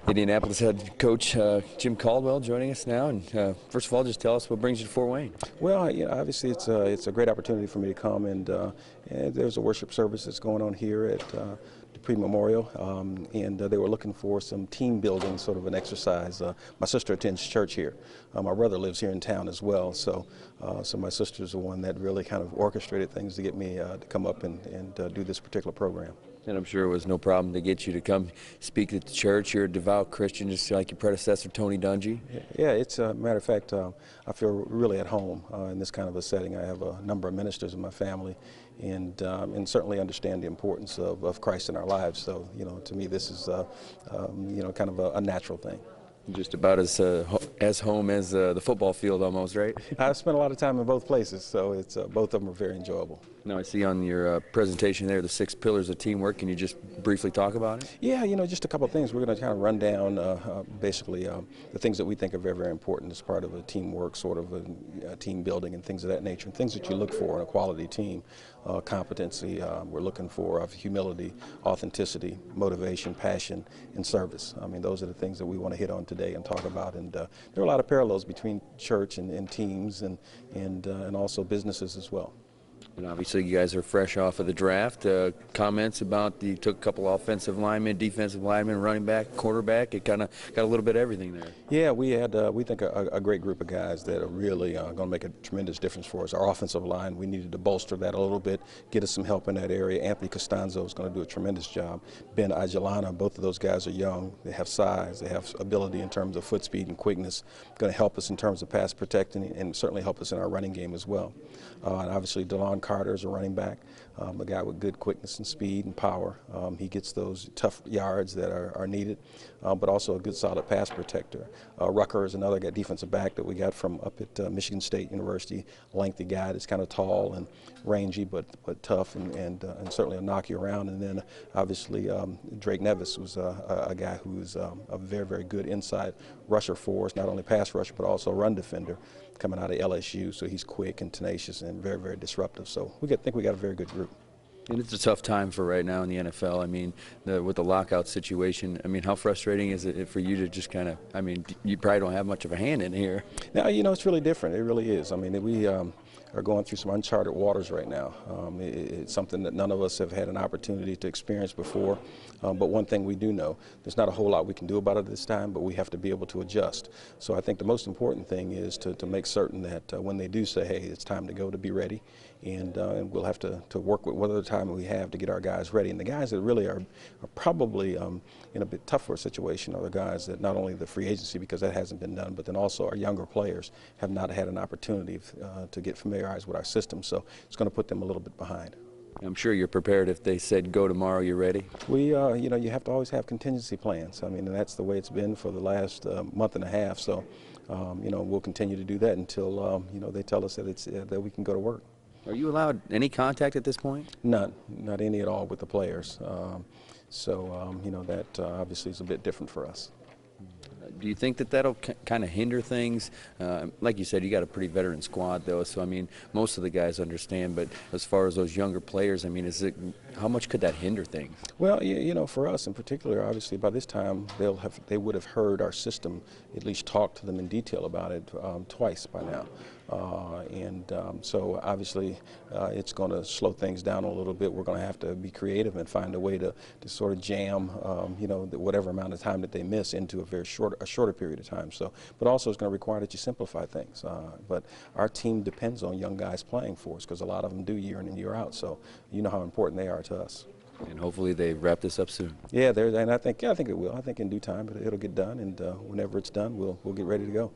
Indianapolis head coach Jim Caldwell joining us now. And first of all, just tell us what brings you to Fort Wayne. Well, obviously it's a great opportunity for me to come, and there's a worship service that's going on here at Dupree Memorial, and they were looking for some team building, sort of an exercise. My sister attends church here. My brother lives here in town as well, so my sister's the one that really kind of orchestrated things to get me to come up and do this particular program. And I'm sure it was no problem to get you to come speak at the church. You're a devout Christian, just like your predecessor, Tony Dungy. Yeah, it's a matter of fact, I feel really at home in this kind of a setting. I have a number of ministers in my family, and certainly understand the importance of Christ in our lives. So, to me, this is, kind of a natural thing. Just about as home as the football field almost, right? I've spent a lot of time in both places, so it's both of them are very enjoyable. Now I see on your presentation there the 6 pillars of teamwork. Can you just briefly talk about it? Yeah, just a couple of things. We're going to kind of run down basically the things that we think are very, very important as part of a teamwork, sort of a team building and things of that nature, and things that you look for in a quality team. Competency, we're looking for humility, authenticity, motivation, passion, and service. I mean, those are the things that we want to hit on today and talk about. And there are a lot of parallels between church and teams and also businesses as well. And obviously you guys are fresh off of the draft. Comments about you took a couple offensive linemen, defensive linemen, running back, quarterback. It kind of got a little bit of everything there. Yeah, we had we think a great group of guys that are really going to make a tremendous difference for us. Our offensive line, we needed to bolster that a little bit, get us some help in that area. Anthony Costanzo is going to do a tremendous job. Ben Ajelana, both of those guys are young. They have size. They have ability in terms of foot speed and quickness. Going to help us in terms of pass protecting and certainly help us in our running game as well. And obviously DeLon Carter is a running back, a guy with good quickness and speed and power. He gets those tough yards that are needed, but also a good solid pass protector. Rucker is another guy, defensive back that we got from up at Michigan State University, lengthy guy that's kind of tall and rangy but tough and certainly will knock you around. And then obviously Drake Nevis was a guy who's a very, very good inside rusher for us, not only pass rusher but also run defender coming out of LSU. So he's quick and tenacious and very, very disruptive. So I think we got a very good group. And it's a tough time for right now in the NFL. I mean, with the lockout situation, I mean, how frustrating is it for you to just kind of, I mean, you probably don't have much of a hand in here. Now, it's really different. It really is. I mean, we are going through some uncharted waters right now. It's something that none of us have had an opportunity to experience before. But one thing we do know, there's not a whole lot we can do about it this time, but we have to be able to adjust. So I think the most important thing is to make certain that when they do say, hey, it's time to go, to be ready. And we'll have to work with whatever time we have to get our guys ready. And the guys that really are probably in a bit tougher situation are the guys that not only the free agency, because that hasn't been done, but then also our younger players have not had an opportunity to get familiarized with our system. So it's going to put them a little bit behind. I'm sure you're prepared if they said go tomorrow, you're ready? We, you have to always have contingency plans. I mean, and that's the way it's been for the last month and a half. So, we'll continue to do that until, they tell us that that we can go to work. Are you allowed any contact at this point? None, not any at all with the players. That obviously is a bit different for us. Do you think that that'll kind of hinder things? Like you said, you got a pretty veteran squad, though. So I mean, most of the guys understand. But as far as those younger players, I mean, how much could that hinder things? Well, for us in particular, obviously by this time they would have heard our system, at least talk to them in detail about it twice by now. So obviously it's going to slow things down a little bit. We're going to have to be creative and find a way to sort of jam, whatever amount of time that they miss into a shorter period of time. So, but also it's going to require that you simplify things. But our team depends on young guys playing for us because a lot of them do year in and year out. So you know how important they are to us. And hopefully they wrap this up soon. Yeah, and I think it will. I think in due time it'll get done, and whenever it's done, we'll get ready to go.